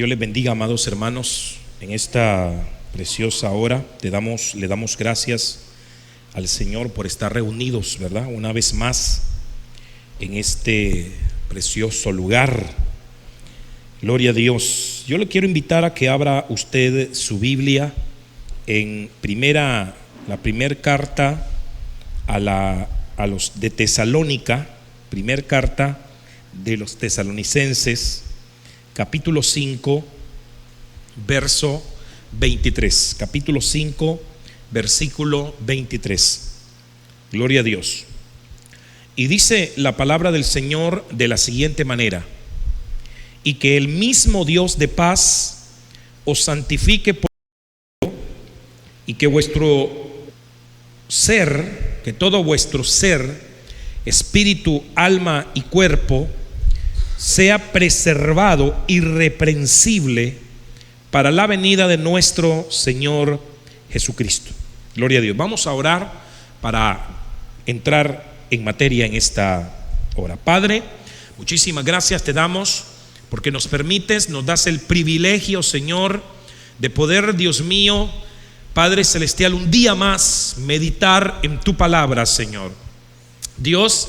Dios les bendiga, amados hermanos, en esta preciosa hora. Le damos gracias al Señor por estar reunidos, ¿verdad? Una vez más en este precioso lugar. Gloria a Dios. Yo le quiero invitar a que abra usted su Biblia en la primera carta a los de Tesalónica, primera carta de los tesalonicenses, capítulo 5, verso 23. Capítulo 5, versículo 23. Gloria a Dios. Y dice la palabra del Señor de la siguiente manera: y que el mismo Dios de paz os santifique por y que que todo vuestro ser, espíritu, alma y cuerpo sea preservado irreprensible para la venida de nuestro Señor Jesucristo. Gloria a Dios. Vamos a orar para entrar en materia en esta hora. Padre, muchísimas gracias te damos porque nos das el privilegio, Señor, de poder, Dios mío, Padre celestial, un día más meditar en tu palabra, Señor. Dios,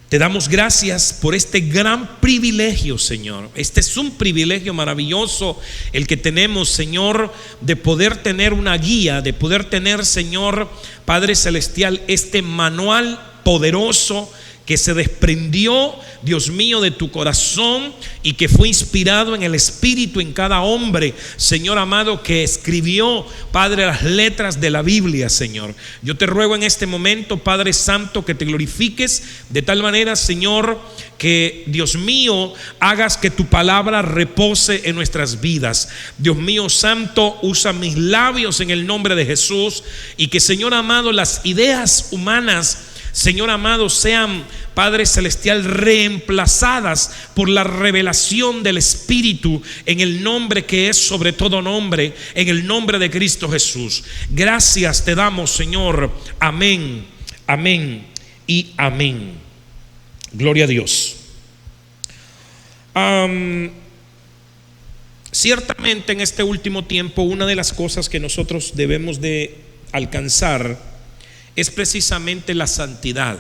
te damos gracias por este gran privilegio, Señor. Este es un privilegio maravilloso el que tenemos, Señor, de poder tener una guía, de poder tener, Señor, Padre celestial, este manual poderoso que se desprendió, Dios mío, de tu corazón y que fue inspirado en el Espíritu en cada hombre, Señor amado, que escribió, Padre, las letras de la Biblia, Señor. Yo te ruego en este momento, Padre Santo, que te glorifiques de tal manera, Señor, que, Dios mío, hagas que tu palabra repose en nuestras vidas. Dios mío santo, usa mis labios en el nombre de Jesús, y que, Señor amado, las ideas humanas, Señor amado, sean, Padre celestial, reemplazadas por la revelación del Espíritu en el nombre que es sobre todo nombre, en el nombre de Cristo Jesús. Gracias te damos, Señor. Amén, amén y amén. Gloria a Dios. Ciertamente en este último tiempo una de las cosas que nosotros debemos de alcanzar es precisamente la santidad.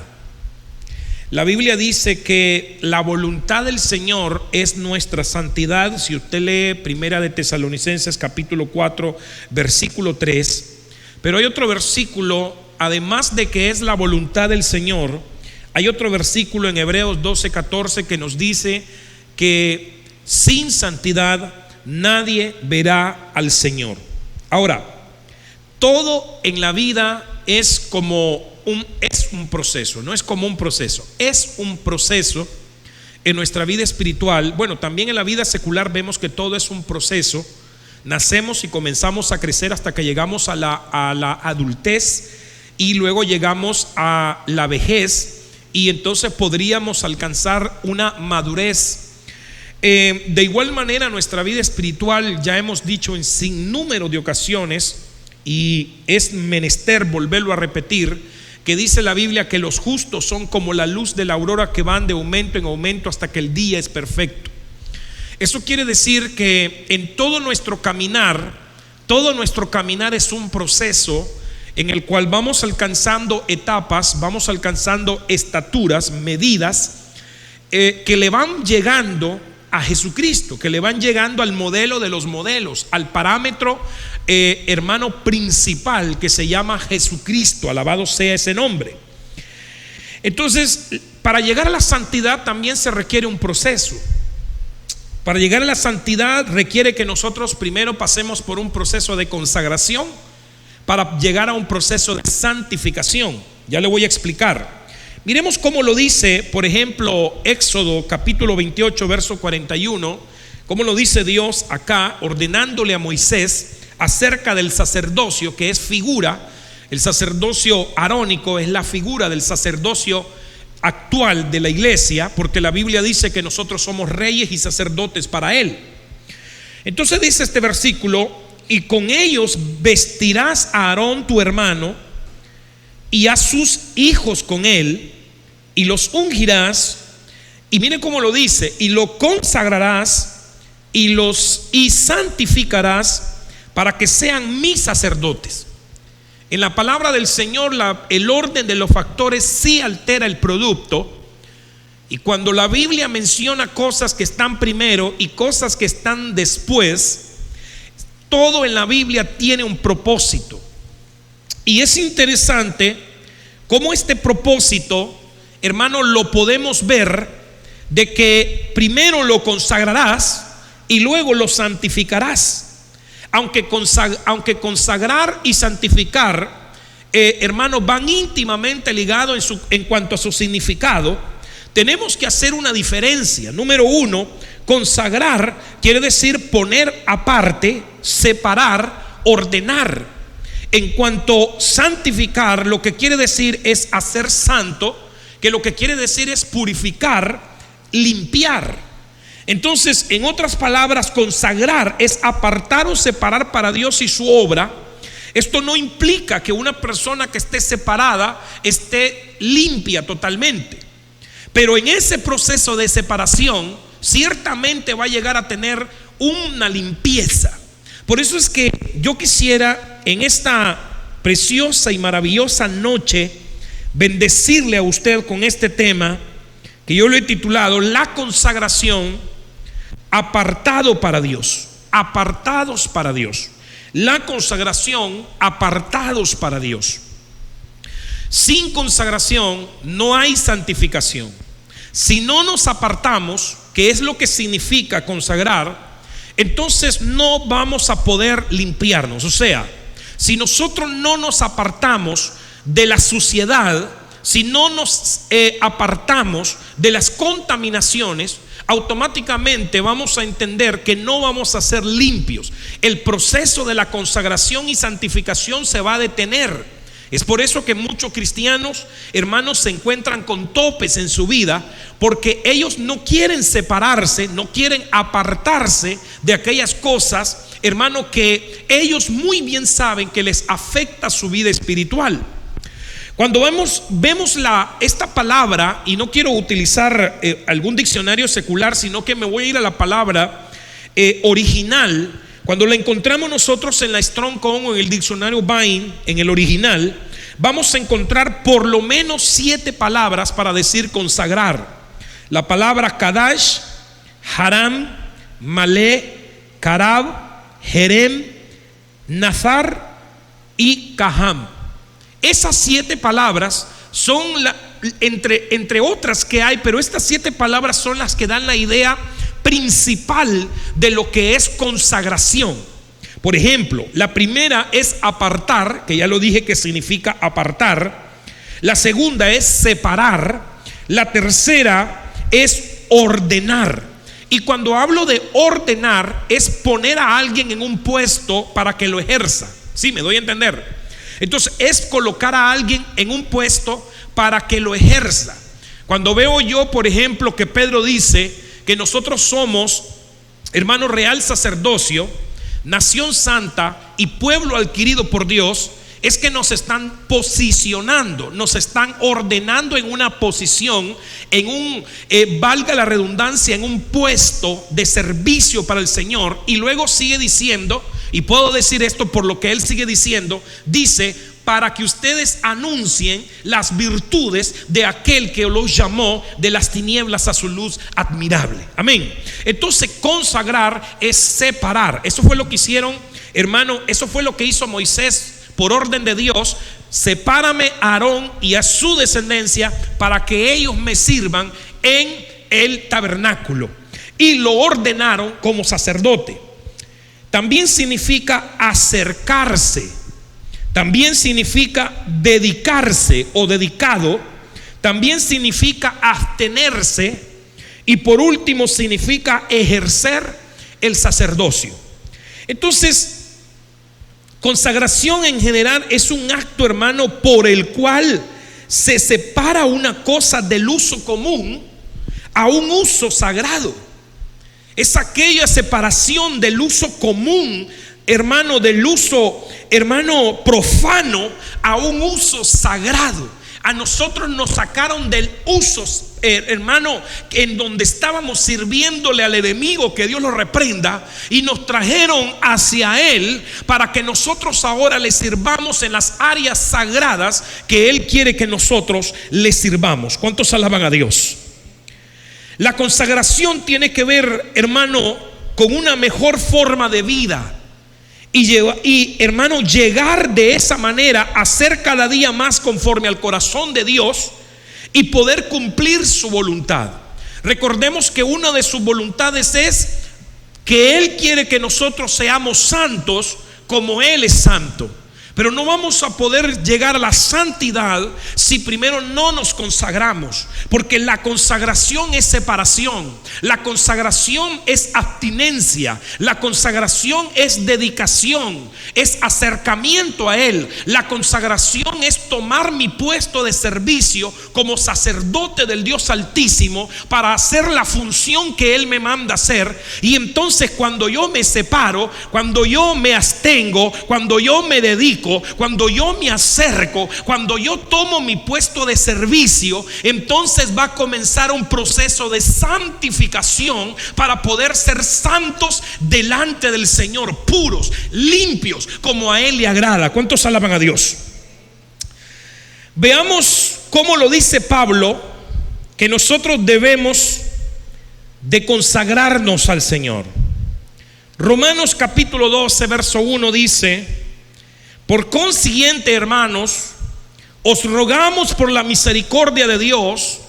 La Biblia dice que la voluntad del Señor es nuestra santidad. Si usted lee Primera de Tesalonicenses capítulo 4 versículo 3, pero hay otro versículo, además de que es la voluntad del Señor, hay otro versículo en Hebreos 12:14 que nos dice que sin santidad nadie verá al Señor. Ahora, todo en la vida es un proceso, no es como un proceso, es un proceso en nuestra vida espiritual. Bueno, también en la vida secular vemos que todo es un proceso. Nacemos y comenzamos a crecer hasta que llegamos a la adultez, y luego llegamos a la vejez, y entonces podríamos alcanzar una madurez. De igual manera, nuestra vida espiritual, ya hemos dicho en sinnúmero de ocasiones, y es menester volverlo a repetir, que dice la Biblia que los justos son como la luz de la aurora, que van de aumento en aumento hasta que el día es perfecto. Eso quiere decir que en todo nuestro caminar es un proceso en el cual vamos alcanzando etapas, vamos alcanzando estaturas, medidas que le van llegando a Jesucristo, que le van llegando al modelo de los modelos, al parámetro hermano principal, que se llama Jesucristo. Alabado sea ese nombre. Entonces, para llegar a la santidad también se requiere un proceso. Para llegar a la santidad requiere que nosotros primero pasemos por un proceso de consagración para llegar a un proceso de santificación. Ya le voy a explicar. Miremos cómo lo dice, por ejemplo, Éxodo capítulo 28 verso 41, cómo lo dice Dios acá, ordenándole a Moisés acerca del sacerdocio, que es figura. El sacerdocio arónico es la figura del sacerdocio actual de la iglesia, porque la Biblia dice que nosotros somos reyes y sacerdotes para Él. Entonces dice este versículo: y con ellos vestirás a Aarón tu hermano y a sus hijos con él, y los ungirás. Y mire cómo lo dice: y lo consagrarás y santificarás para que sean mis sacerdotes. En la palabra del Señor, el orden de los factores sí altera el producto. Y cuando la Biblia menciona cosas que están primero y cosas que están después, todo en la Biblia tiene un propósito. Y es interesante cómo este propósito, hermano, lo podemos ver de que primero lo consagrarás y luego lo santificarás. Aunque consagrar y santificar, hermano, van íntimamente ligados en cuanto a su significado, tenemos que hacer una diferencia. Número uno, consagrar quiere decir poner aparte, separar, ordenar. En cuanto santificar, lo que quiere decir es hacer santo, que lo que quiere decir es purificar, limpiar. Entonces, en otras palabras, consagrar es apartar o separar para Dios y su obra. Esto no implica que una persona que esté separada esté limpia totalmente, pero en ese proceso de separación ciertamente va a llegar a tener una limpieza. Por eso es que yo quisiera en esta preciosa y maravillosa noche bendecirle a usted con este tema que yo lo he titulado la consagración, apartado para Dios, apartados para Dios. La consagración, apartados para Dios. Sin consagración no hay santificación. Si no nos apartamos, que es lo que significa consagrar, entonces no vamos a poder limpiarnos. O sea, si nosotros no nos apartamos de la suciedad, si no nos apartamos de las contaminaciones, automáticamente vamos a entender que no vamos a ser limpios. El proceso de la consagración y santificación se va a detener. Es por eso que muchos cristianos, hermanos, se encuentran con topes en su vida, porque ellos no quieren separarse, no quieren apartarse de aquellas cosas, hermano, que ellos muy bien saben que les afecta su vida espiritual. Cuando vemos esta palabra, y no quiero utilizar algún diccionario secular, sino que me voy a ir a la palabra original. Cuando la encontramos nosotros en la Stronghold o en el diccionario Vine, en el original, vamos a encontrar por lo menos 7 palabras para decir consagrar. La palabra Kadash, Haram, Malé, Karab, Jerem, Nazar y Kaham. Esas 7 palabras son entre otras que hay, pero estas 7 palabras son las que dan la idea principal de lo que es consagración. Por ejemplo, la primera es apartar, que ya lo dije que significa apartar. La segunda es separar. La tercera es ordenar. Y cuando hablo de ordenar, es poner a alguien en un puesto para que lo ejerza. ¿Sí me doy a entender? Entonces es colocar a alguien en un puesto para que lo ejerza. Cuando veo yo, por ejemplo, que Pedro dice que nosotros somos, hermano, real sacerdocio, nación santa y pueblo adquirido por Dios, es que nos están posicionando, nos están ordenando en una posición, en un, valga la redundancia, en un puesto de servicio para el Señor. Y luego sigue diciendo, y puedo decir esto por lo que él sigue diciendo, dice: para que ustedes anuncien las virtudes de aquel que los llamó de las tinieblas a su luz admirable. Amén. Entonces consagrar es separar. Eso fue lo que hicieron, hermano, eso fue lo que hizo Moisés por orden de Dios. Sepárame a Aarón y a su descendencia para que ellos me sirvan en el tabernáculo. Y lo ordenaron como sacerdote. También significa acercarse. También significa dedicarse o dedicado. También significa abstenerse. Y por último significa ejercer el sacerdocio. Entonces, consagración en general es un acto, hermano, por el cual se separa una cosa del uso común a un uso sagrado. Es aquella separación del uso común, hermano, del uso, hermano, profano a un uso sagrado. A nosotros nos sacaron del uso, hermano, en donde estábamos sirviéndole al enemigo, que Dios lo reprenda, y nos trajeron hacia Él para que nosotros ahora le sirvamos en las áreas sagradas que Él quiere que nosotros le sirvamos. ¿Cuántos alaban a Dios? La consagración tiene que ver, hermano, con una mejor forma de vida. Y hermano, llegar de esa manera a ser cada día más conforme al corazón de Dios y poder cumplir su voluntad. Recordemos que una de sus voluntades es que Él quiere que nosotros seamos santos como Él es santo. Pero no vamos a poder llegar a la santidad si primero no nos consagramos, porque la consagración es separación, la consagración es abstinencia, la consagración es dedicación, es acercamiento a Él. La consagración es tomar mi puesto de servicio como sacerdote del Dios Altísimo para hacer la función que Él me manda hacer. Y entonces cuando yo me separo, cuando yo me abstengo, cuando yo me dedico, cuando yo me acerco, cuando yo tomo mi puesto de servicio, entonces va a comenzar un proceso de santificación para poder ser santos delante del Señor, puros, limpios, como a Él le agrada. ¿Cuántos alaban a Dios? Veamos cómo lo dice Pablo, que nosotros debemos de consagrarnos al Señor. Romanos capítulo 12, verso 1 dice: por consiguiente, hermanos, os rogamos por la misericordia de Dios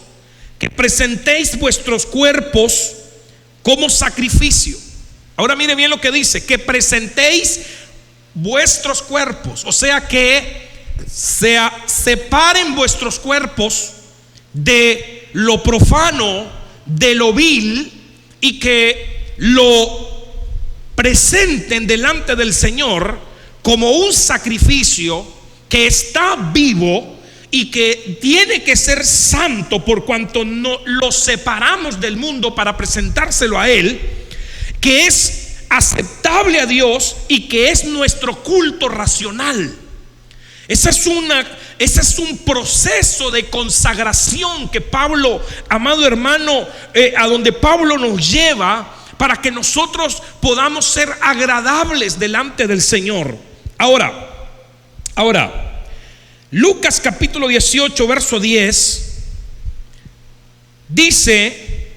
que presentéis vuestros cuerpos como sacrificio. Ahora mire bien lo que dice: que presentéis vuestros cuerpos, o sea que separen vuestros cuerpos de lo profano, de lo vil, y que lo presenten delante del Señor como un sacrificio que está vivo y que tiene que ser santo, por cuanto no lo separamos del mundo para presentárselo a Él, que es aceptable a Dios y que es nuestro culto racional. Ese es un proceso de consagración que Pablo, amado hermano, a donde Pablo nos lleva para que nosotros podamos ser agradables delante del Señor. Ahora, Lucas capítulo 18, verso 10 dice: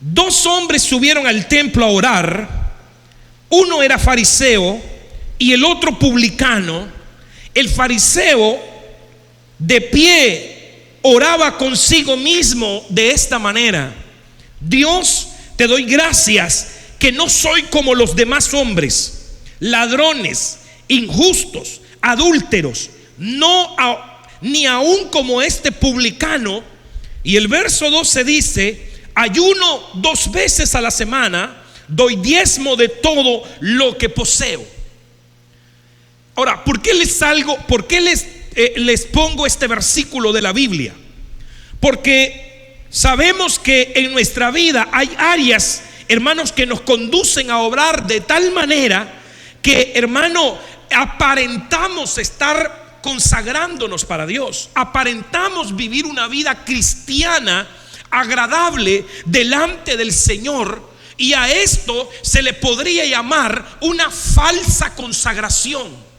dos hombres subieron al templo a orar, uno era fariseo y el otro publicano. El fariseo de pie oraba consigo mismo de esta manera: Dios, te doy gracias que no soy como los demás hombres, ladrones, injustos, adúlteros, ni aún como este publicano. Y el verso 12 dice: ayuno 2 veces a la semana, doy diezmo de todo lo que poseo. Ahora, ¿por qué les pongo este versículo de la Biblia? Porque sabemos que en nuestra vida hay áreas, hermanos, que nos conducen a obrar de tal manera que, hermano, aparentamos estar consagrándonos para Dios, aparentamos vivir una vida cristiana agradable delante del Señor, y a esto se le podría llamar una falsa consagración.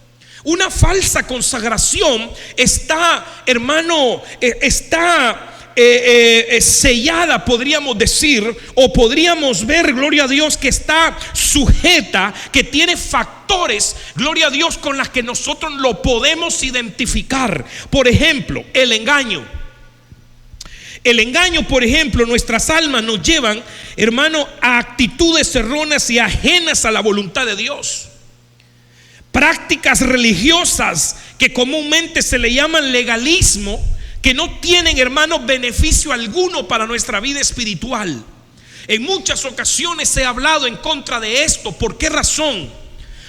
Una falsa consagración está, hermano, sellada, podríamos decir, o podríamos ver, gloria a Dios, que está sujeta, que tiene factores, gloria a Dios, con las que nosotros lo podemos identificar. Por ejemplo, el engaño. El engaño, por ejemplo, nuestras almas nos llevan, hermano, a actitudes erróneas y ajenas a la voluntad de Dios. Prácticas religiosas que comúnmente se le llaman legalismo, que no tienen, hermanos, beneficio alguno para nuestra vida espiritual. En muchas ocasiones he hablado en contra de esto. ¿Por qué razón?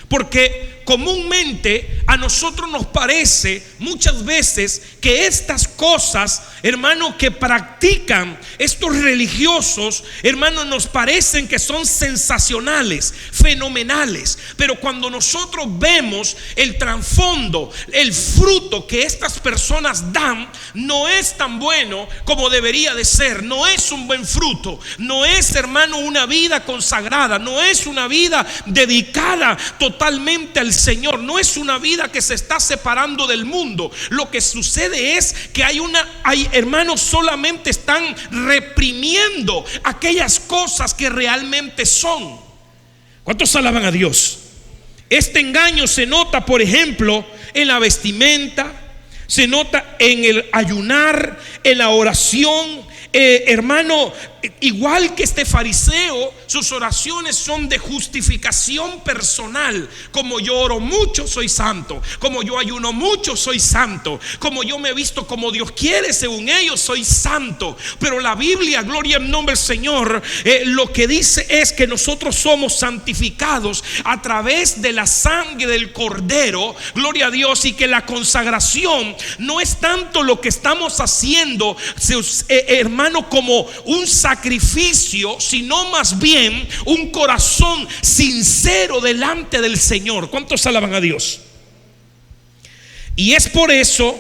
Porque comúnmente a nosotros nos parece muchas veces que estas cosas, hermano, que practican estos religiosos, hermano, nos parecen que son sensacionales, fenomenales. Pero cuando nosotros vemos el trasfondo, el fruto que estas personas dan, no es tan bueno como debería de ser. No es un buen fruto. No es, hermano, una vida consagrada. No es una vida dedicada totalmente al Señor. No es una vida que se está separando del mundo. Lo que sucede es que hay hermanos, solamente están reprimiendo aquellas cosas que realmente son. ¿Cuántos alaban a Dios? Este engaño se nota, por ejemplo, en la vestimenta, se nota en el ayunar, en la oración. Hermano, igual que este fariseo, sus oraciones son de justificación personal. Como yo oro mucho, soy santo. Como yo ayuno mucho, soy santo. Como yo me he visto como Dios quiere, según ellos, soy santo. Pero la Biblia, gloria al nombre del Señor, lo que dice es que nosotros somos santificados a través de la sangre del Cordero, gloria a Dios, y que la consagración no es tanto lo que estamos haciendo, hermano, como un sacrificio, sino más bien un corazón sincero delante del Señor. ¿Cuántos alaban a Dios? Y es por eso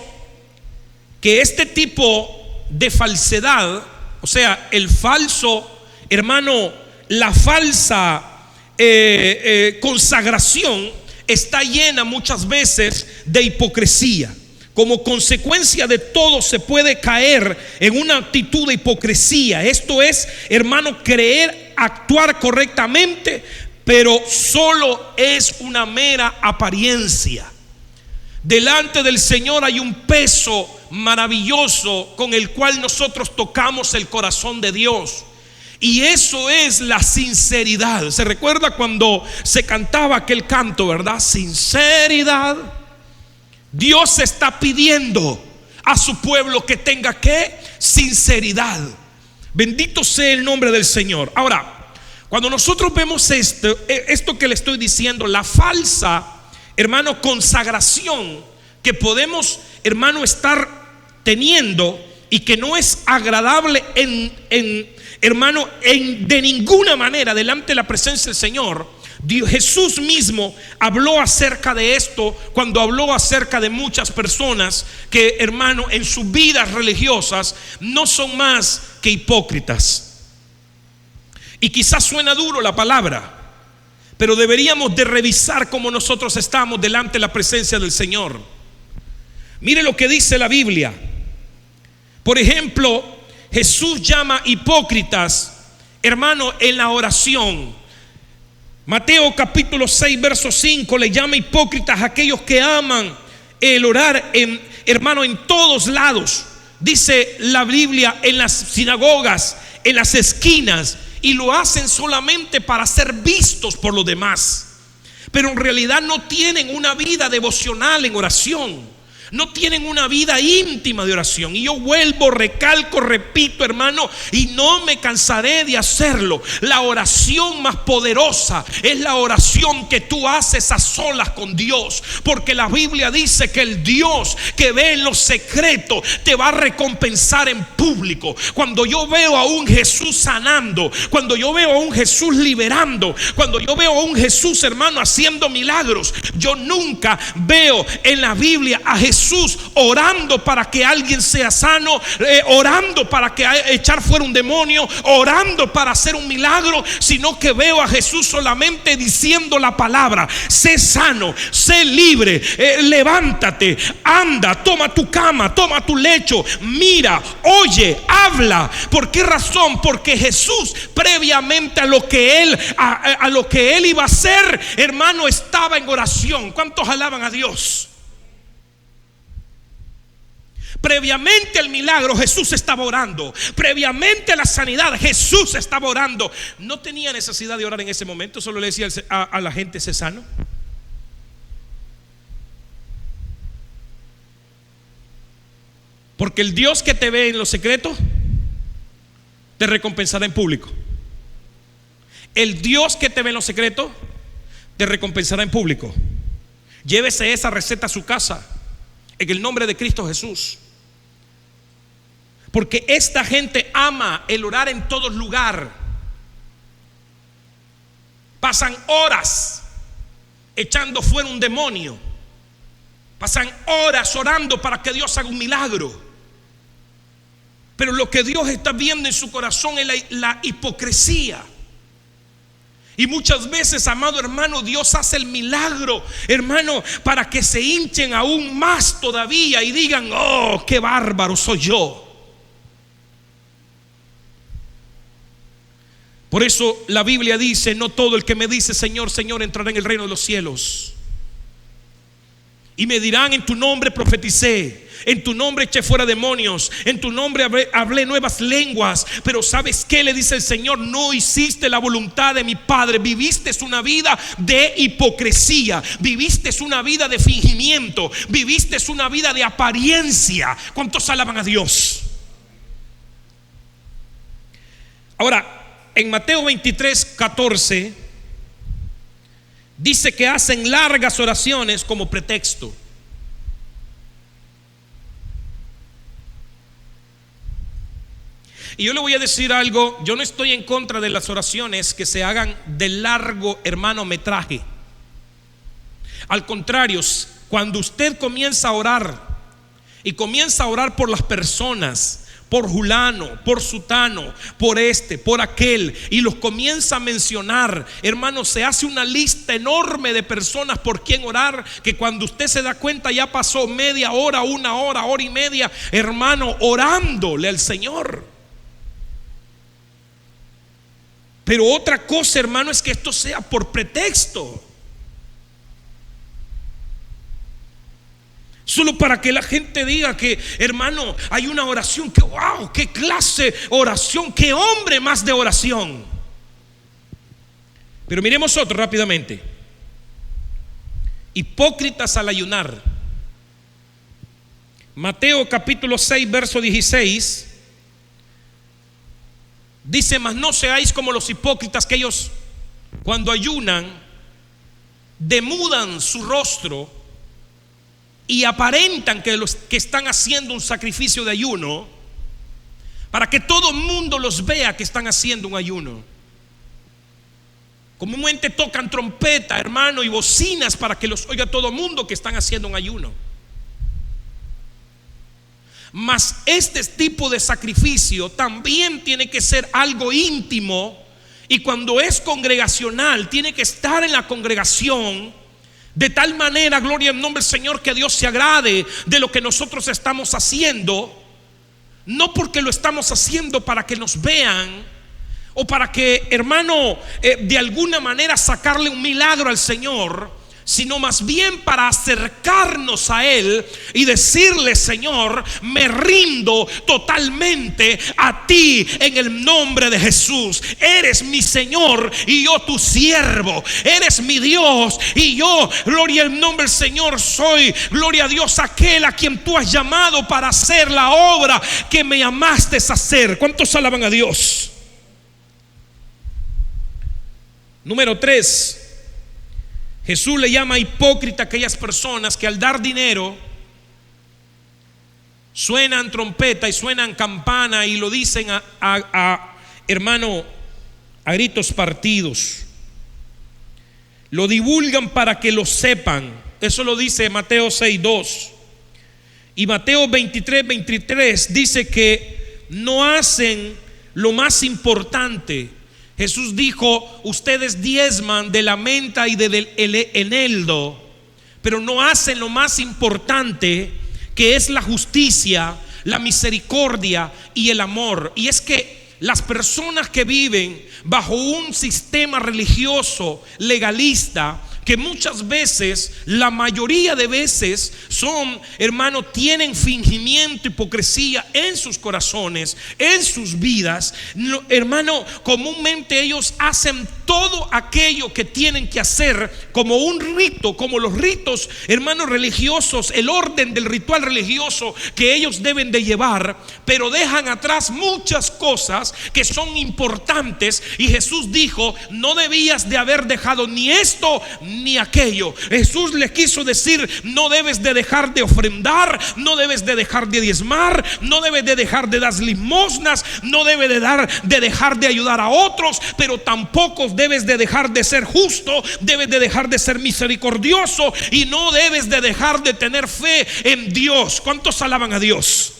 que este tipo de falsedad, o sea, el falso, hermano, la falsa consagración, está llena muchas veces de hipocresía. Como consecuencia de todo se puede caer en una actitud de hipocresía. Esto es, hermano, creer, actuar correctamente, pero solo es una mera apariencia. Delante del Señor hay un peso maravilloso con el cual nosotros tocamos el corazón de Dios. Y eso es la sinceridad. ¿Se recuerda cuando se cantaba aquel canto, verdad? Sinceridad. Dios está pidiendo a su pueblo que tenga ¿qué? Sinceridad. Bendito sea el nombre del Señor. Ahora, cuando nosotros vemos esto que le estoy diciendo, la falsa, hermano, consagración que podemos, hermano, estar teniendo y que no es agradable hermano, de ninguna manera delante de la presencia del Señor. Jesús mismo habló acerca de esto cuando habló acerca de muchas personas que, hermano, en sus vidas religiosas no son más que hipócritas. Y quizás suena duro la palabra, pero deberíamos de revisar cómo nosotros estamos delante de la presencia del Señor. Mire lo que dice la Biblia. Por ejemplo, Jesús llama hipócritas, hermano, en la oración. Mateo capítulo 6 verso 5 le llama hipócritas a aquellos que aman el orar, hermano, en todos lados. Dice la Biblia, en las sinagogas, en las esquinas, y lo hacen solamente para ser vistos por los demás. Pero en realidad no tienen una vida devocional en oración. No tienen una vida íntima de oración. Y yo vuelvo, recalco, repito, hermano, y no me cansaré de hacerlo. La oración más poderosa es la oración que tú haces a solas con Dios. Porque la Biblia dice que el Dios que ve en lo secreto te va a recompensar en público. Cuando yo veo a un Jesús sanando, cuando yo veo a un Jesús liberando, cuando yo veo a un Jesús, hermano, haciendo milagros, yo nunca veo en la Biblia a Jesús orando para que alguien sea sano, orando para que echar fuera un demonio, orando para hacer un milagro, sino que veo a Jesús solamente diciendo la palabra: sé sano, sé libre, levántate, anda, toma tu cama, toma tu lecho, mira, oye, habla. ¿Por qué razón? Porque Jesús, previamente a lo que él iba a hacer, hermano, estaba en oración. ¿Cuántos alaban a Dios? Previamente al milagro, Jesús estaba orando. Previamente a la sanidad, Jesús estaba orando. No tenía necesidad de orar en ese momento. Solo le decía a la gente: sé sano. Porque el Dios que te ve en lo secreto te recompensará en público. El Dios que te ve en lo secreto te recompensará en público. Llévese esa receta a su casa en el nombre de Cristo Jesús. Porque esta gente ama el orar en todo lugar. Pasan horas echando fuera un demonio. Pasan horas orando para que Dios haga un milagro. Pero lo que Dios está viendo en su corazón es la hipocresía. Y muchas veces, amado hermano, Dios hace el milagro, hermano, para que se hinchen aún más todavía y digan: oh, qué bárbaro soy yo. Por eso la Biblia dice: no todo el que me dice Señor, Señor entrará en el reino de los cielos. Y me dirán: en tu nombre profeticé, en tu nombre eché fuera demonios, en tu nombre hablé nuevas lenguas. Pero ¿sabes qué? Le dice el Señor: no hiciste la voluntad de mi Padre. Viviste una vida de hipocresía, viviste una vida de fingimiento, viviste una vida de apariencia. ¿Cuántos alaban a Dios? Ahora, en Mateo 23:14 dice que hacen largas oraciones como pretexto. Y yo le voy a decir algo: yo no estoy en contra de las oraciones que se hagan de largo, hermano, metraje. Al contrario, cuando usted comienza a orar y comienza a orar por las personas, por Julano, por Sutano, por este, por aquel, y los comienza a mencionar, hermano, se hace una lista enorme de personas por quien orar, que cuando usted se da cuenta ya pasó media hora, una hora, hora y media, hermano, orándole al Señor. Pero otra cosa, hermano, es que esto sea por pretexto, solo para que la gente diga que, hermano, hay una oración que, wow, qué clase oración, qué hombre más de oración. Pero miremos otro rápidamente: hipócritas al ayunar. Mateo capítulo 6 verso 16 dice: mas no seáis como los hipócritas, que ellos cuando ayunan demudan su rostro y aparentan que están haciendo un sacrificio de ayuno, para que todo el mundo los vea que están haciendo un ayuno. Comúnmente tocan trompeta, hermano, y bocinas para que los oiga todo el mundo que están haciendo un ayuno. Mas este tipo de sacrificio también tiene que ser algo íntimo, y cuando es congregacional tiene que estar en la congregación, de tal manera, gloria al nombre del Señor, que Dios se agrade de lo que nosotros estamos haciendo. No porque lo estamos haciendo para que nos vean, o para que, hermano, de alguna manera sacarle un milagro al Señor, sino más bien para acercarnos a Él y decirle: Señor, me rindo totalmente a ti en el nombre de Jesús. Eres mi Señor y yo tu siervo. Eres mi Dios y yo, gloria al nombre del Señor, soy, gloria a Dios, aquel a quien tú has llamado para hacer la obra que me llamaste a hacer. ¿Cuántos alaban a Dios? Número 3. Jesús le llama hipócrita a aquellas personas que al dar dinero suenan trompeta y suenan campana y lo dicen hermano, a gritos partidos. Lo divulgan para que lo sepan. Eso lo dice Mateo 6:2. Y Mateo 23:23 dice que no hacen lo más importante. Jesús dijo: ustedes diezman de la menta y del eneldo, pero no hacen lo más importante, que es la justicia, la misericordia y el amor. Y es que las personas que viven bajo un sistema religioso legalista, que muchas veces, la mayoría de veces son, hermano, tienen fingimiento, hipocresía en sus corazones, en sus vidas. Hermano, comúnmente ellos hacen todo aquello que tienen que hacer como un rito, como los ritos, hermanos, religiosos, el orden del ritual religioso que ellos deben de llevar, pero dejan atrás muchas cosas que son importantes. Y Jesús dijo: no debías de haber dejado ni esto ni aquello. Jesús le quiso decir: no debes de dejar de ofrendar, no debes de dejar de diezmar, no debes de dejar de dar limosnas, no debes de dejar de ayudar a otros, pero tampoco debes de dejar de ser justo, debes de dejar de ser misericordioso y no debes de dejar de tener fe en Dios. ¿Cuántos alaban a Dios?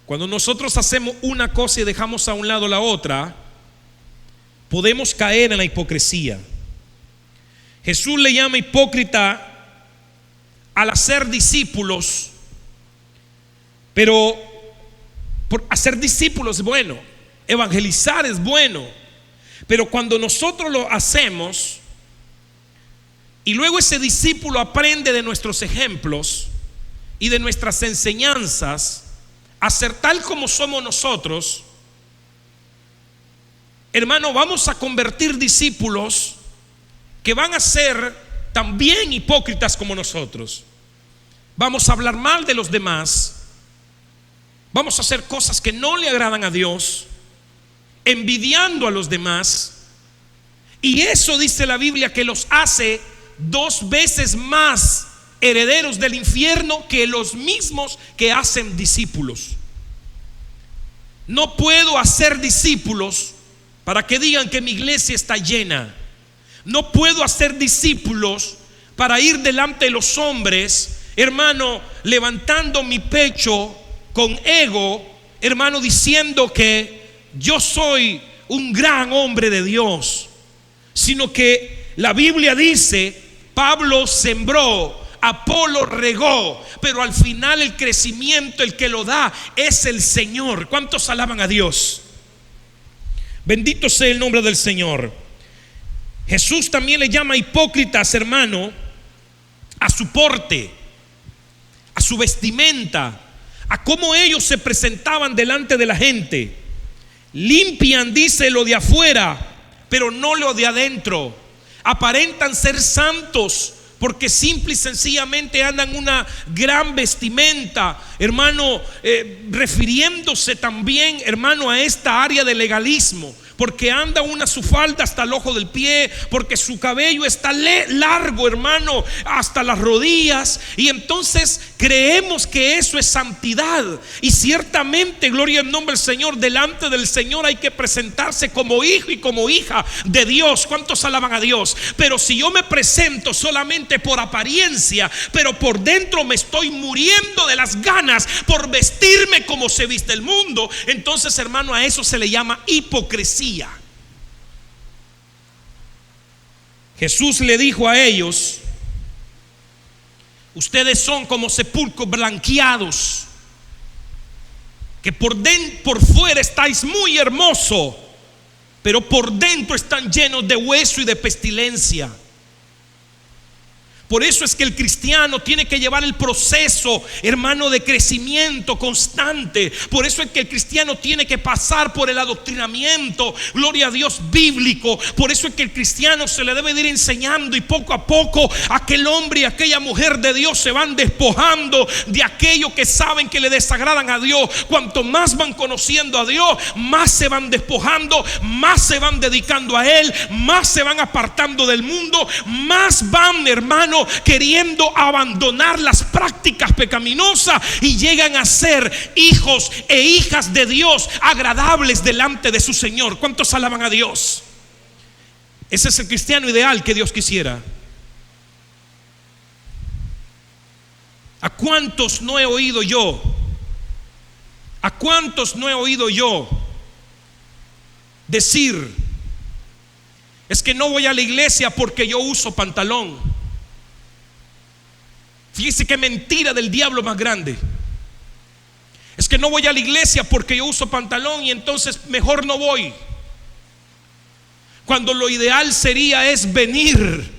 Cuando nosotros hacemos una cosa y dejamos a un lado la otra, podemos caer en la hipocresía. Jesús le llama hipócrita al hacer discípulos, pero por hacer discípulos es bueno, evangelizar es bueno, pero cuando nosotros lo hacemos y luego ese discípulo aprende de nuestros ejemplos y de nuestras enseñanzas a ser tal como somos nosotros, hermano, vamos a convertir discípulos que van a ser también hipócritas como nosotros. Vamos a hablar mal de los demás, vamos a hacer cosas que no le agradan a Dios, envidiando a los demás, y eso dice la Biblia que los hace 2 veces más herederos del infierno que los mismos que hacen discípulos. No puedo hacer discípulos para que digan que mi iglesia está llena. No puedo hacer discípulos para ir delante de los hombres, hermano, levantando mi pecho con ego, hermano, diciendo que yo soy un gran hombre de Dios, sino que la Biblia dice: Pablo sembró, Apolo regó, pero al final el crecimiento, el que lo da, es el Señor. ¿Cuántos alaban a Dios? Bendito sea el nombre del Señor. Jesús también le llama hipócritas, hermano, a su porte, a su vestimenta, a cómo ellos se presentaban delante de la gente. Limpian, dice, lo de afuera, pero no lo de adentro. Aparentan ser santos porque simple y sencillamente andan una gran vestimenta, hermano, refiriéndose también, hermano, a esta área de legalismo, porque anda su falda hasta el ojo del pie, porque su cabello está largo, hermano, hasta las rodillas, y entonces creemos que eso es santidad. Y ciertamente, gloria al nombre del Señor, delante del Señor hay que presentarse como hijo y como hija de Dios. ¿Cuántos alaban a Dios? Pero si yo me presento solamente por apariencia, pero por dentro me estoy muriendo de las ganas por vestirme como se viste el mundo, entonces, hermano, a eso se le llama hipocresía. Jesús le dijo a ellos: ustedes son como sepulcros blanqueados, que por fuera estáis muy hermosos, pero por dentro están llenos de hueso y de pestilencia. Por eso es que el cristiano tiene que llevar el proceso, hermano, de crecimiento constante. Por eso es que el cristiano tiene que pasar por el adoctrinamiento, gloria a Dios, bíblico. Por eso es que el cristiano se le debe de ir enseñando, y poco a poco aquel hombre y aquella mujer de Dios se van despojando de aquello que saben que le desagradan a Dios. Cuanto más van conociendo a Dios, más se van despojando, más se van dedicando a Él, más se van apartando del mundo, más van, hermano, queriendo abandonar las prácticas pecaminosas, y llegan a ser hijos e hijas de Dios agradables delante de su Señor. ¿Cuántos alaban a Dios? Ese es el cristiano ideal que Dios quisiera. ¿A cuántos no he oído yo? ¿A cuántos no he oído yo decir: es que no voy a la iglesia porque yo uso pantalón? Fíjese qué mentira del diablo más grande. Es que no voy a la iglesia porque yo uso pantalón y entonces mejor no voy, cuando lo ideal sería es venir.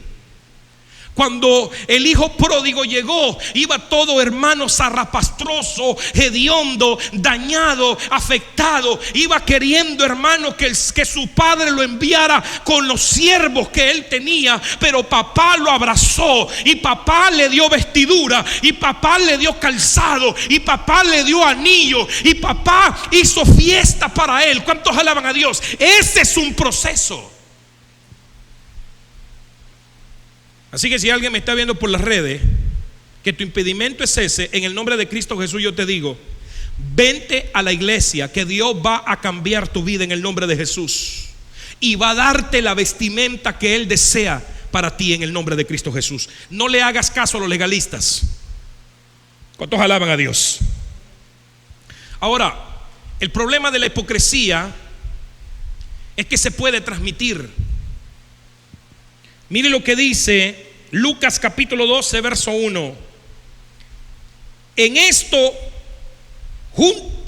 Cuando el hijo pródigo llegó, iba todo, hermano, zarrapastroso, hediondo, dañado, afectado. Iba queriendo, hermano, que su padre lo enviara con los siervos que él tenía. Pero papá lo abrazó, y papá le dio vestidura, y papá le dio calzado, y papá le dio anillo, y papá hizo fiesta para él. ¿Cuántos alaban a Dios? Ese es un proceso. Así que si alguien me está viendo por las redes, que tu impedimento es ese, en el nombre de Cristo Jesús yo te digo, vente a la iglesia, que Dios va a cambiar tu vida en el nombre de Jesús y va a darte la vestimenta que Él desea para ti en el nombre de Cristo Jesús. No le hagas caso a los legalistas. ¿Cuántos alaban a Dios? Ahora, el problema de la hipocresía es que se puede transmitir. Mire lo que dice Lucas capítulo 12 verso 1. En esto,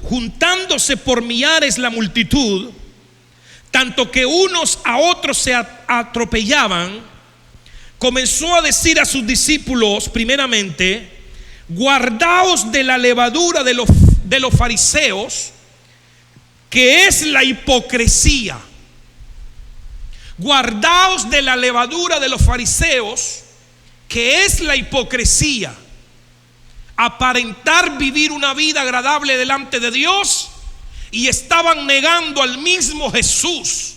juntándose por millares la multitud, tanto que unos a otros se atropellaban, comenzó a decir a sus discípulos primeramente: guardaos de la levadura de los fariseos, que es la hipocresía. Guardaos de la levadura de los fariseos, que es la hipocresía. Aparentar vivir una vida agradable delante de Dios, y estaban negando al mismo Jesús.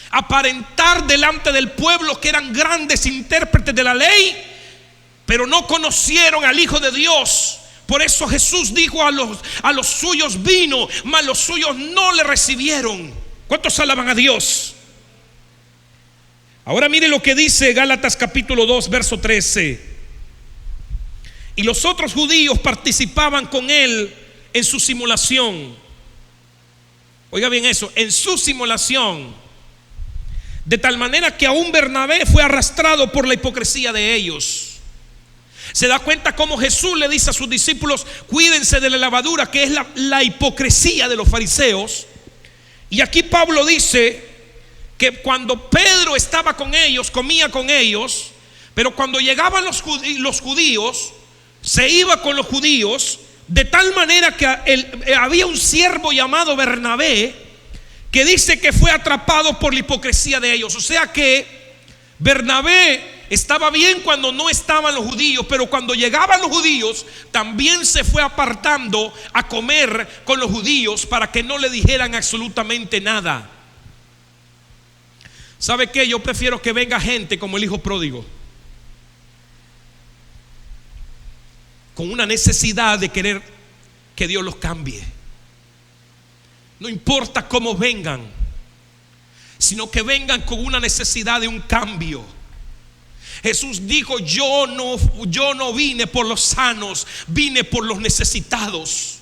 Aparentar delante del pueblo que eran grandes intérpretes de la ley, pero no conocieron al Hijo de Dios. Por eso Jesús dijo: a los suyos vino, mas los suyos no le recibieron. ¿Cuántos alaban a Dios? Ahora mire lo que dice Gálatas capítulo 2 verso 13. Y los otros judíos participaban con él en su simulación. Oiga bien eso, en su simulación. De tal manera que aún Bernabé fue arrastrado por la hipocresía de ellos. Se da cuenta cómo Jesús le dice a sus discípulos: cuídense de la levadura, que es la hipocresía de los fariseos. Y aquí Pablo dice que cuando Pedro estaba con ellos, comía con ellos, pero cuando llegaban los judíos, se iba con los judíos, de tal manera que había un siervo llamado Bernabé, que dice que fue atrapado por la hipocresía de ellos. O sea que Bernabé estaba bien cuando no estaban los judíos, pero cuando llegaban los judíos también se fue apartando a comer con los judíos para que no le dijeran absolutamente nada. ¿Sabe qué? Yo prefiero que venga gente como el hijo pródigo, con una necesidad de querer que Dios los cambie. No importa cómo vengan, sino que vengan con una necesidad de un cambio. Jesús dijo: yo no vine por los sanos, vine por los necesitados.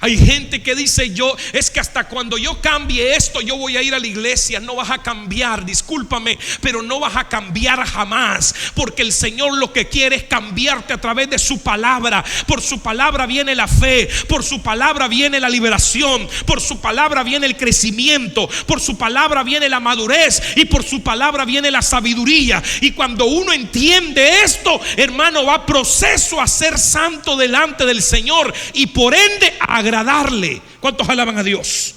Hay gente que dice: es que hasta cuando yo cambie esto, yo voy a ir a la iglesia. No vas a cambiar, discúlpame, pero no vas a cambiar jamás, porque el Señor lo que quiere es cambiarte a través de su palabra. Por su palabra viene la fe, por su palabra viene la liberación, por su palabra viene el crecimiento, por su palabra viene la madurez, y por su palabra viene la sabiduría. Y cuando uno entiende esto, hermano, va proceso a ser santo delante del Señor, y por ende a agradarle. ¿Cuántos alaban a Dios?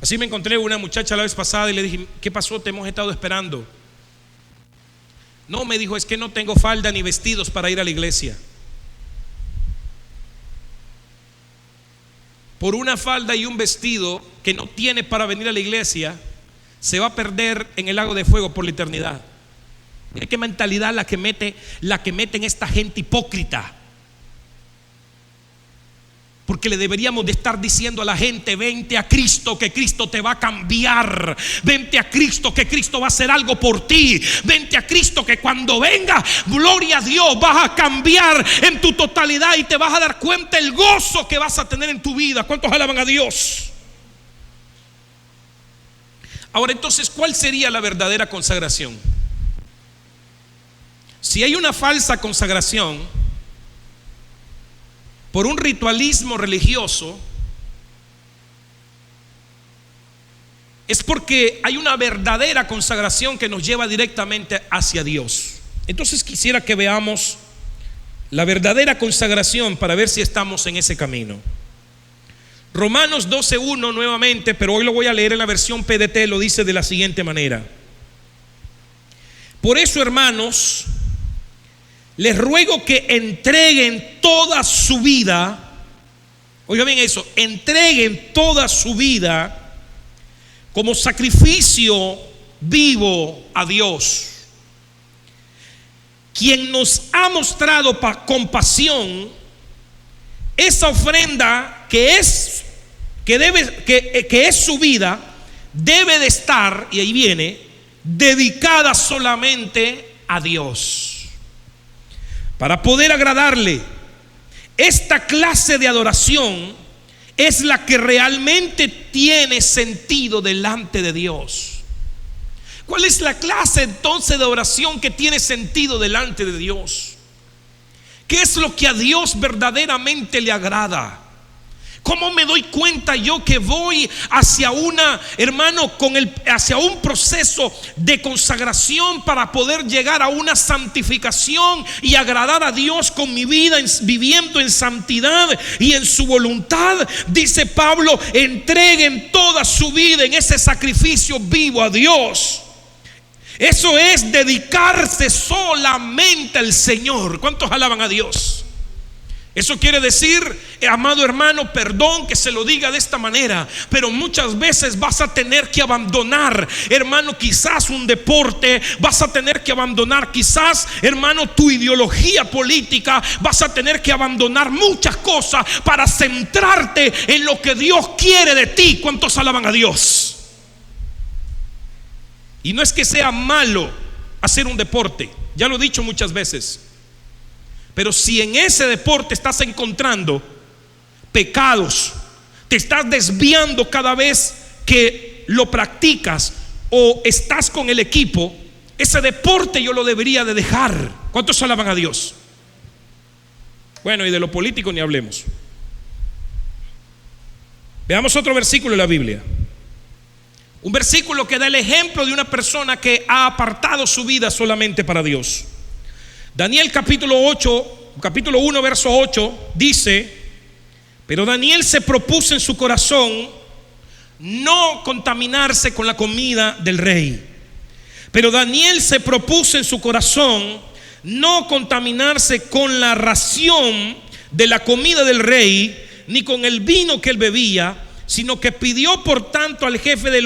Así me encontré una muchacha la vez pasada y le dije: ¿qué pasó? Te hemos estado esperando. No, me dijo: es que no tengo falda ni vestidos para ir a la iglesia. Por una falda y un vestido que no tiene para venir a la iglesia, se va a perder en el lago de fuego por la eternidad. Mira qué mentalidad la que meten esta gente hipócrita. Porque le deberíamos de estar diciendo a la gente: vente a Cristo, que Cristo te va a cambiar. Vente a Cristo, que Cristo va a hacer algo por ti. Vente a Cristo, que cuando venga, gloria a Dios, vas a cambiar en tu totalidad y te vas a dar cuenta el gozo que vas a tener en tu vida. ¿Cuántos alaban a Dios? Ahora entonces, ¿cuál sería la verdadera consagración? Si hay una falsa consagración por un ritualismo religioso, es porque hay una verdadera consagración que nos lleva directamente hacia Dios. Entonces quisiera que veamos la verdadera consagración para ver si estamos en ese camino. Romanos 12:1 nuevamente, pero hoy lo voy a leer en la versión PDT. Lo dice de la siguiente manera: por eso, hermanos, les ruego que entreguen toda su vida. Oiga bien eso: entreguen toda su vida como sacrificio vivo a Dios, quien nos ha mostrado compasión, esa ofrenda que es su vida debe de estar, y ahí viene, dedicada solamente a Dios. Para poder agradarle, esta clase de adoración es la que realmente tiene sentido delante de Dios. ¿Cuál es la clase entonces de oración que tiene sentido delante de Dios? ¿Qué es lo que a Dios verdaderamente le agrada? ¿Cómo me doy cuenta yo que voy hacia hacia un proceso de consagración para poder llegar a una santificación y agradar a Dios con mi vida, viviendo en santidad y en su voluntad? Dice Pablo: entreguen toda su vida en ese sacrificio vivo a Dios. Eso es dedicarse solamente al Señor. ¿Cuántos alaban a Dios? Eso quiere decir, amado hermano, perdón que se lo diga de esta manera, pero muchas veces vas a tener que abandonar, hermano, quizás un deporte, vas a tener que abandonar quizás, hermano, tu ideología política, vas a tener que abandonar muchas cosas para centrarte en lo que Dios quiere de ti. ¿Cuántos alaban a Dios? Y no es que sea malo hacer un deporte, ya lo he dicho muchas veces. Pero si en ese deporte estás encontrando pecados, te estás desviando cada vez que lo practicas o estás con el equipo, ese deporte yo lo debería de dejar. ¿Cuántos alaban a Dios? Bueno, y de lo político ni hablemos. Veamos otro versículo de la Biblia. Un versículo que da el ejemplo de una persona que ha apartado su vida solamente para Dios. Daniel capítulo 1 verso 8 dice: pero Daniel se propuso en su corazón no contaminarse con la comida del rey. Pero Daniel se propuso en su corazón no contaminarse con la ración de la comida del rey, ni con el vino que él bebía, sino que pidió por tanto al jefe de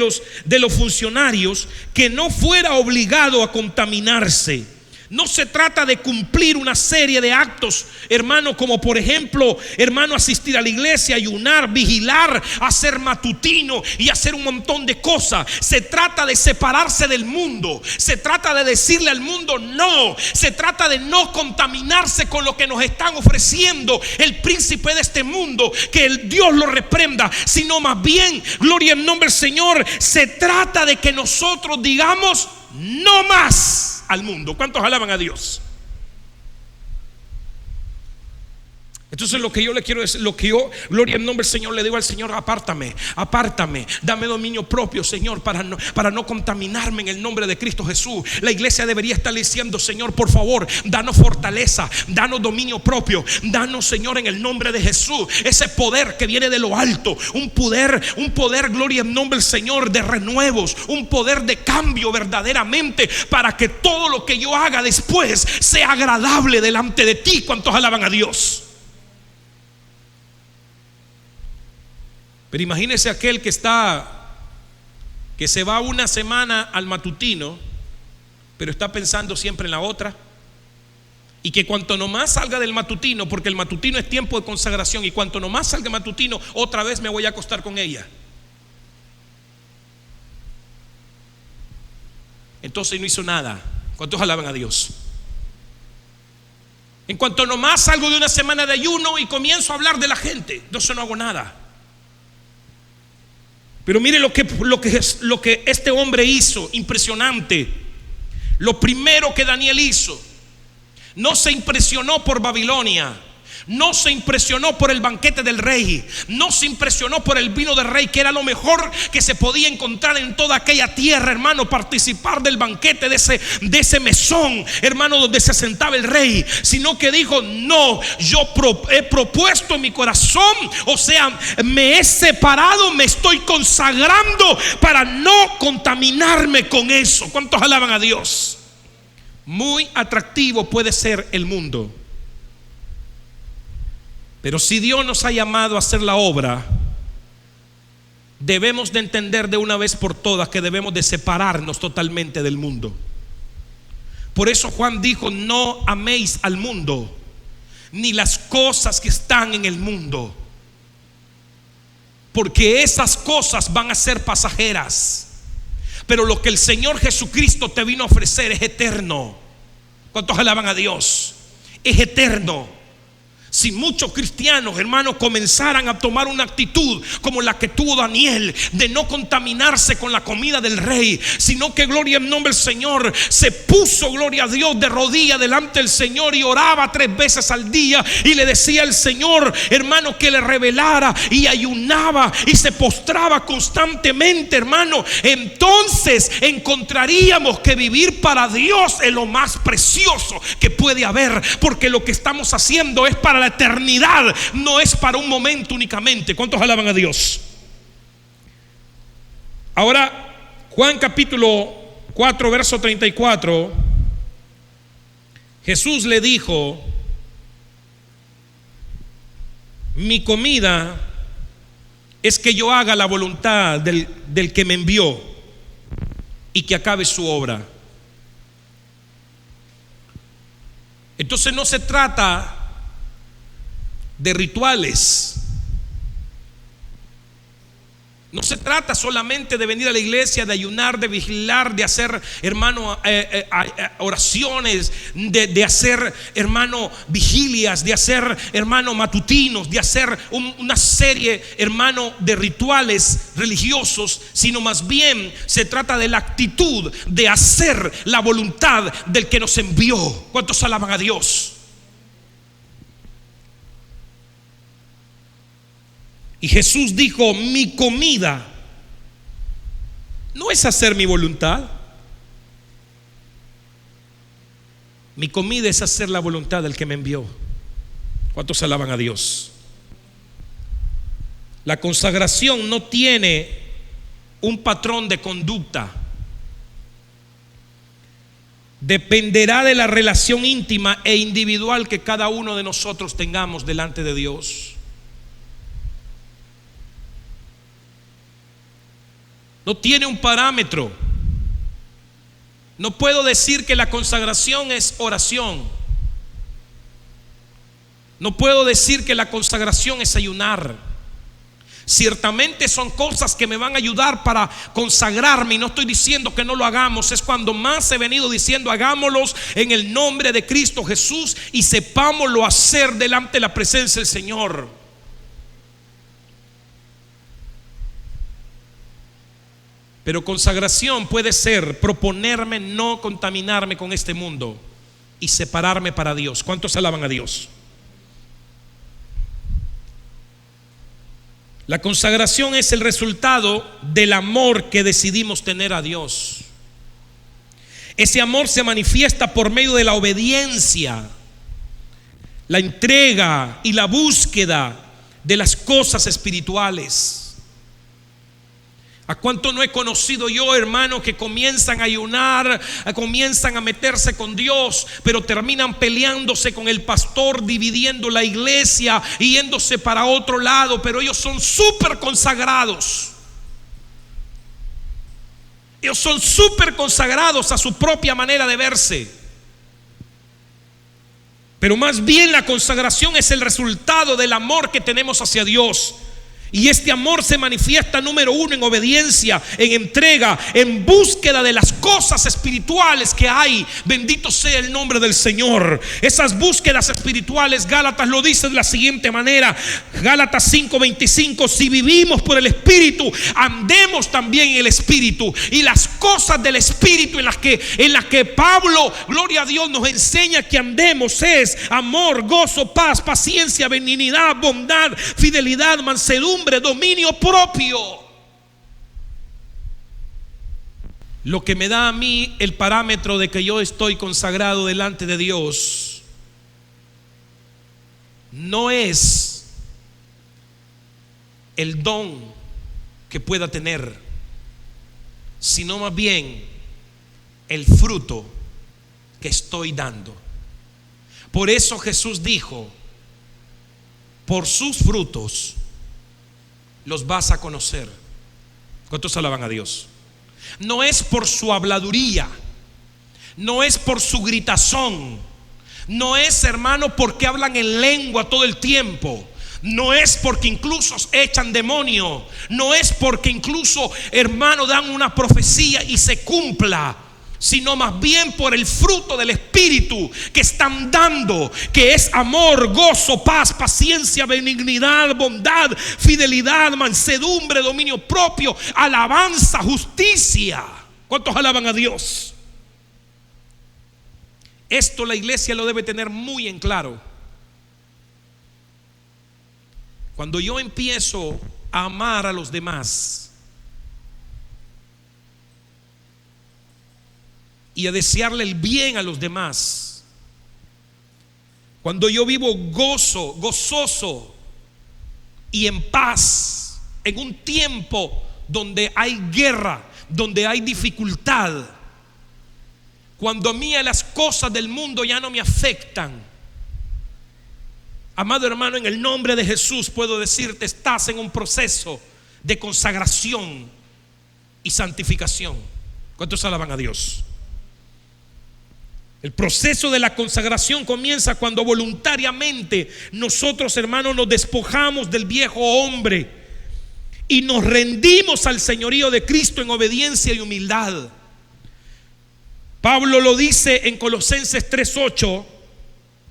los funcionarios que no fuera obligado a contaminarse. No se trata de cumplir una serie de actos, hermano, como por ejemplo, hermano, asistir a la iglesia, ayunar, vigilar, hacer matutino y hacer un montón de cosas. Se trata de separarse del mundo. Se trata de decirle al mundo no. Se trata de no contaminarse con lo que nos están ofreciendo el príncipe de este mundo, que el Dios lo reprenda, sino más bien, gloria en nombre del Señor, se trata de que nosotros digamos no más al mundo. ¿Cuántos alaban a Dios? Entonces lo que yo le quiero decir, gloria en nombre del Señor, le digo al Señor: apártame, dame dominio propio, Señor, para no contaminarme, en el nombre de Cristo Jesús. La iglesia debería estar diciendo: Señor, por favor, danos fortaleza, danos dominio propio, danos, Señor, en el nombre de Jesús, ese poder que viene de lo alto, un poder, gloria en nombre del Señor, de renuevos, un poder de cambio verdaderamente, para que todo lo que yo haga después sea agradable delante de ti. ¿Cuántos alaban a Dios? Pero imagínese aquel que se va una semana al matutino, pero está pensando siempre en la otra, y que cuanto nomás salga del matutino, porque el matutino es tiempo de consagración, y cuanto nomás salga matutino, otra vez me voy a acostar con ella. Entonces no hizo nada. ¿Cuántos alaban a Dios? En cuanto nomás salgo de una semana de ayuno y comienzo a hablar de la gente, entonces no hago nada. Pero mire lo que este hombre hizo, impresionante. Lo primero que Daniel hizo, no se impresionó por Babilonia, no se impresionó por el banquete del rey, no se impresionó por el vino del rey, que era lo mejor que se podía encontrar en toda aquella tierra, hermano, participar del banquete, de ese mesón, hermano, donde se sentaba el rey, sino que dijo: no, yo he propuesto en mi corazón, o sea, me he separado, me estoy consagrando para no contaminarme con eso. ¿Cuántos alaban a Dios? Muy atractivo puede ser el mundo, pero si Dios nos ha llamado a hacer la obra, debemos de entender de una vez por todas que debemos de separarnos totalmente del mundo. Por eso Juan dijo: no améis al mundo, ni las cosas que están en el mundo, porque esas cosas van a ser pasajeras, pero lo que el Señor Jesucristo te vino a ofrecer es eterno. ¿Cuántos alaban a Dios? Es eterno. Si muchos cristianos, hermanos, comenzaran a tomar una actitud como la que tuvo Daniel, de no contaminarse con la comida del rey, sino que, gloria en nombre del Señor, se puso, gloria a Dios, de rodillas delante del Señor y oraba 3 veces al día y le decía al Señor, hermano, que le revelara, y ayunaba y se postraba constantemente, hermano, entonces encontraríamos que vivir para Dios es lo más precioso que puede haber, porque lo que estamos haciendo es para la eternidad, no es para un momento únicamente. ¿Cuántos alaban a Dios? Ahora, Juan capítulo 4 verso 34, Jesús le dijo: mi comida es que yo haga la voluntad del que me envió y que acabe su obra. Entonces no se trata de rituales. No se trata solamente de venir a la iglesia, de ayunar, de vigilar, de hacer, hermano, oraciones, de hacer, hermano, vigilias, de hacer, hermano, matutinos, de hacer una serie, hermano, de rituales religiosos, sino más bien se trata de la actitud de hacer la voluntad del que nos envió. ¿Cuántos alaban a Dios? Y Jesús dijo: mi comida no es hacer mi voluntad, mi comida es hacer la voluntad del que me envió. ¿Cuántos alaban a Dios? La consagración no tiene un patrón de conducta. Dependerá de la relación íntima e individual que cada uno de nosotros tengamos delante de Dios. No tiene un parámetro. No puedo decir que la consagración es oración. No puedo decir que la consagración es ayunar. Ciertamente son cosas que me van a ayudar para consagrarme, y no estoy diciendo que no lo hagamos. Es cuando más he venido diciendo: hagámoslos en el nombre de Cristo Jesús y sepámoslo hacer delante de la presencia del Señor. Pero consagración puede ser proponerme no contaminarme con este mundo y separarme para Dios. ¿Cuántos alaban a Dios? La consagración es el resultado del amor que decidimos tener a Dios. Ese amor se manifiesta por medio de la obediencia, la entrega y la búsqueda de las cosas espirituales. ¿A cuánto no he conocido yo, hermano, que comienzan a ayunar, comienzan a meterse con Dios, pero terminan peleándose con el pastor, dividiendo la iglesia y yéndose para otro lado? Pero ellos son súper consagrados. Ellos son súper consagrados a su propia manera de verse. Pero más bien la consagración es el resultado del amor que tenemos hacia Dios. Y este amor se manifiesta, número uno, en obediencia, en entrega, en búsqueda de las cosas espirituales que hay. Bendito sea el nombre del Señor. Esas búsquedas espirituales, Gálatas lo dice de la siguiente manera: Gálatas 5:25, si vivimos por el Espíritu, andemos también en el Espíritu. Y las cosas del Espíritu en las que Pablo, gloria a Dios, nos enseña que andemos es amor, gozo, paz, paciencia, benignidad, bondad, fidelidad, mansedumbre, dominio propio. Lo que me da a mí el parámetro de que yo estoy consagrado delante de Dios no es el don que pueda tener, sino más bien el fruto que estoy dando. Por eso Jesús dijo: por sus frutos los vas a conocer. ¿Cuántos alaban a Dios? No es por su habladuría, no es por su gritazón, no es, hermano, porque hablan en lengua todo el tiempo. No es porque incluso echan demonio. No es porque incluso, hermano, dan una profecía y se cumpla, sino más bien por el fruto del Espíritu que están dando, que es amor, gozo, paz, paciencia, benignidad, bondad, fidelidad, mansedumbre, dominio propio, alabanza, justicia. ¿Cuántos alaban a Dios? Esto la iglesia lo debe tener muy en claro. Cuando yo empiezo a amar a los demás y a desearle el bien a los demás, cuando yo vivo gozoso y en paz en un tiempo donde hay guerra, donde hay dificultad, cuando a mí las cosas del mundo ya no me afectan, amado hermano, en el nombre de Jesús puedo decirte, estás en un proceso de consagración y santificación. ¿Cuántos alaban a Dios? El proceso de la consagración comienza cuando voluntariamente nosotros, hermanos, nos despojamos del viejo hombre y nos rendimos al señorío de Cristo en obediencia y humildad. Pablo lo dice en Colosenses 3:8.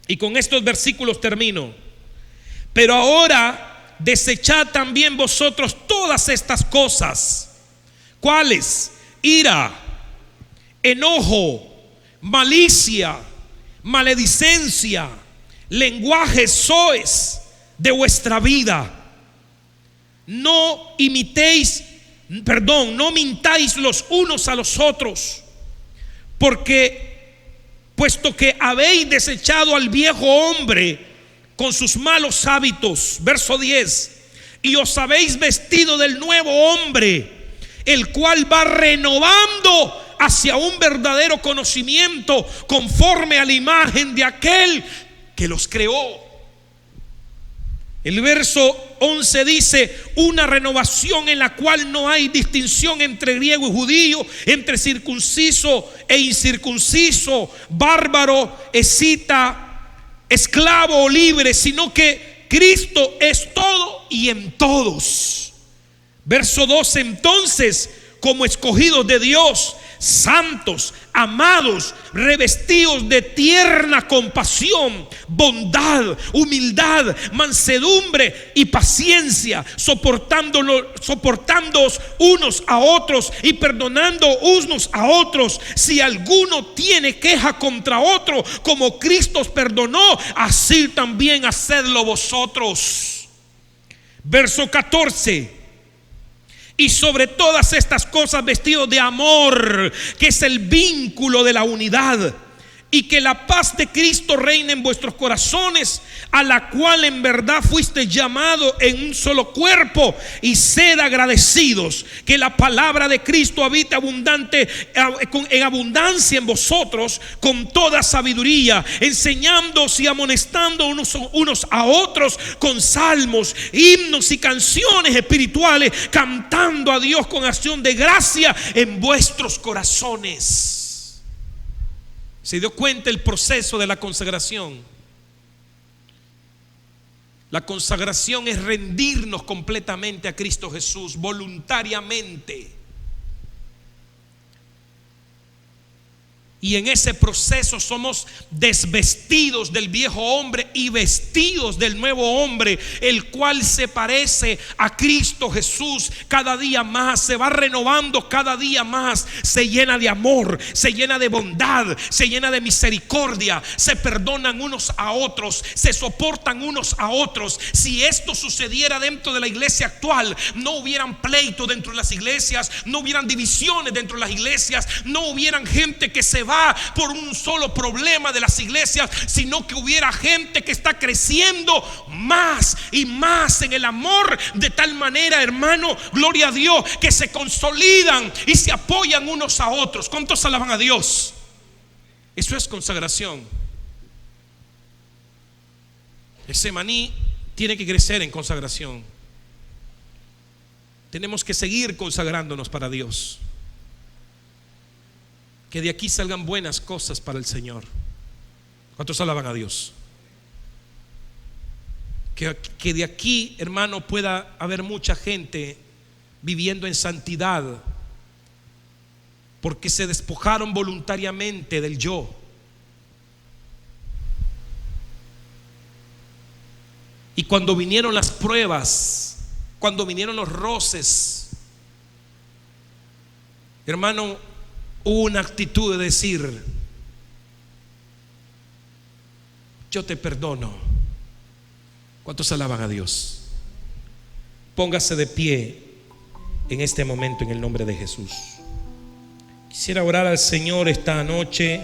Y con estos versículos termino. Pero ahora desechad también vosotros todas estas cosas. ¿Cuáles? Ira, enojo, malicia, maledicencia, lenguajes soez de vuestra vida. No mintáis los unos a los otros, porque puesto que habéis desechado al viejo hombre con sus malos hábitos, verso 10, y os habéis vestido del nuevo hombre, el cual va renovando hacia un verdadero conocimiento conforme a la imagen de aquel que los creó. El verso 11 dice: una renovación en la cual no hay distinción entre griego y judío, entre circunciso e incircunciso, bárbaro, escita, esclavo o libre, sino que Cristo es todo y en todos. Verso 12: entonces, como escogidos de Dios, santos, amados, revestidos de tierna compasión, bondad, humildad, mansedumbre y paciencia, soportándoos unos a otros y perdonando unos a otros. Si alguno tiene queja contra otro, como Cristo os perdonó, así también hacedlo vosotros. Verso 14: y sobre todas estas cosas vestidos de amor, que es el vínculo de la unidad, y que la paz de Cristo reine en vuestros corazones, a la cual en verdad fuiste llamado en un solo cuerpo, y sed agradecidos. Que la palabra de Cristo habite en abundancia en vosotros, con toda sabiduría, enseñándoos y amonestando unos a otros con salmos, himnos y canciones espirituales, cantando a Dios con acción de gracia en vuestros corazones. ¿Se dio cuenta el proceso de la consagración? La consagración es rendirnos completamente a Cristo Jesús, voluntariamente. Y en ese proceso somos desvestidos del viejo hombre y vestidos del nuevo hombre, el cual se parece a Cristo Jesús cada día más, se va renovando cada día más, se llena de amor, se llena de bondad, se llena de misericordia, se perdonan unos a otros, se soportan unos a otros. Si esto sucediera dentro de la iglesia actual, no hubieran pleito dentro de las iglesias, no hubieran divisiones dentro de las iglesias, no hubieran gente que se va por un solo problema de las iglesias, sino que hubiera gente que está creciendo más y más en el amor, de tal manera, hermano, gloria a Dios, que se consolidan y se apoyan unos a otros. ¿Cuántos alaban a Dios? Eso es consagración. Ese maní tiene que crecer en consagración. Tenemos que seguir consagrándonos para Dios. Que de aquí salgan buenas cosas para el Señor. ¿Cuántos alaban a Dios? Que de aquí, hermano, pueda haber mucha gente viviendo en santidad, porque se despojaron voluntariamente del yo. Y cuando vinieron las pruebas, cuando vinieron los roces, hermano, hubo una actitud de decir: yo te perdono. ¿Cuántos alaban a Dios? Póngase de pie en este momento en el nombre de Jesús. Quisiera orar al Señor esta noche.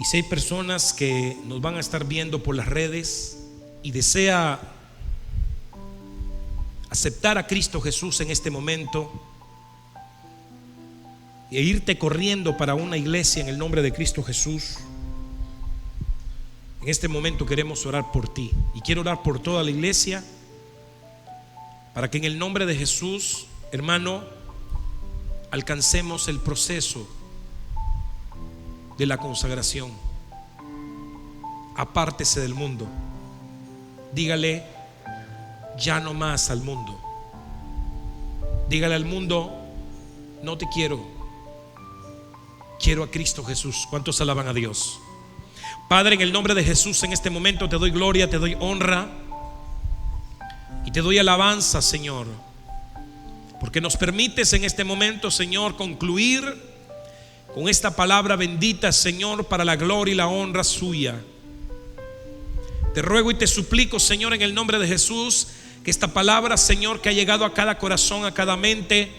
Y si hay personas que nos van a estar viendo por las redes y desea aceptar a Cristo Jesús en este momento e irte corriendo para una iglesia en el nombre de Cristo Jesús, en este momento queremos orar por ti. Y quiero orar por toda la iglesia, para que en el nombre de Jesús, hermano, alcancemos el proceso de la consagración. Apártese del mundo. Dígale ya no más al mundo. Dígale al mundo: no te quiero, quiero a Cristo Jesús. ¿Cuántos alaban a Dios? Padre, en el nombre de Jesús, en este momento te doy gloria, te doy honra y te doy alabanza, Señor, porque nos permites en este momento, Señor, concluir con esta palabra bendita, Señor, para la gloria y la honra suya. Te ruego y te suplico, Señor, en el nombre de Jesús, que esta palabra, Señor, que ha llegado a cada corazón, a cada mente,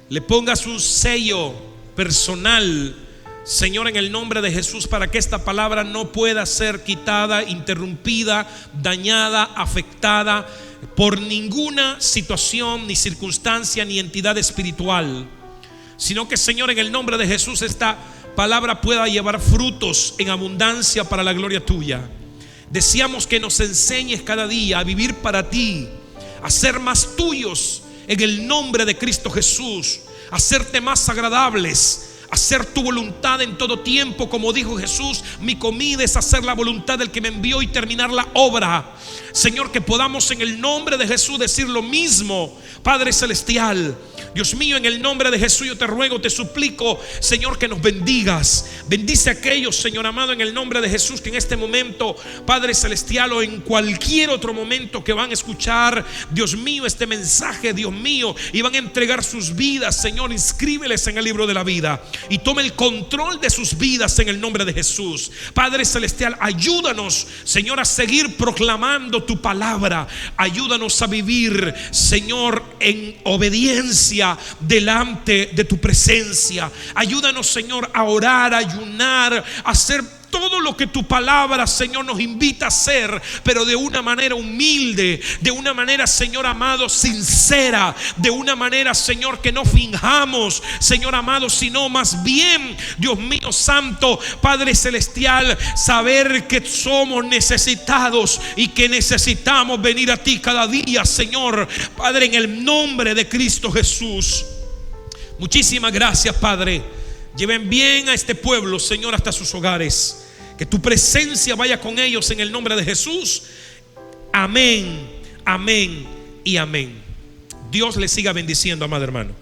le pongas un sello personal, Señor, en el nombre de Jesús, para que esta palabra no pueda ser quitada, interrumpida, dañada, afectada por ninguna situación, ni circunstancia, ni entidad espiritual, sino que, Señor, en el nombre de Jesús, esta palabra pueda llevar frutos en abundancia para la gloria tuya. Deseamos que nos enseñes cada día a vivir para ti, a ser más tuyos en el nombre de Cristo Jesús, a hacerte más agradables, hacer tu voluntad en todo tiempo. Como dijo Jesús: mi comida es hacer la voluntad del que me envió y terminar la obra. Señor, que podamos en el nombre de Jesús decir lo mismo, Padre Celestial. Dios mío, en el nombre de Jesús yo te ruego, te suplico, Señor, que nos bendigas. Bendice a aquellos, Señor amado, en el nombre de Jesús, que en este momento, Padre Celestial, o en cualquier otro momento que van a escuchar, Dios mío, este mensaje, Dios mío, y van a entregar sus vidas. Señor, inscríbeles en el libro de la vida y tome el control de sus vidas en el nombre de Jesús. Padre Celestial, ayúdanos, Señor, a seguir proclamando tu palabra. Ayúdanos a vivir, Señor, en obediencia delante de tu presencia. Ayúdanos, Señor, a orar, a ayunar, a hacer todo lo que tu palabra, Señor, nos invita a hacer, pero de una manera humilde, de una manera, Señor amado, sincera, de una manera, Señor, que no finjamos, Señor amado, sino más bien, Dios mío santo, Padre Celestial, saber que somos necesitados y que necesitamos venir a ti cada día, Señor, Padre, en el nombre de Cristo Jesús. Muchísimas gracias, Padre. Lleven bien a este pueblo, Señor, hasta sus hogares. Que tu presencia vaya con ellos en el nombre de Jesús. Amén, amén y amén. Dios les siga bendiciendo, amado hermano.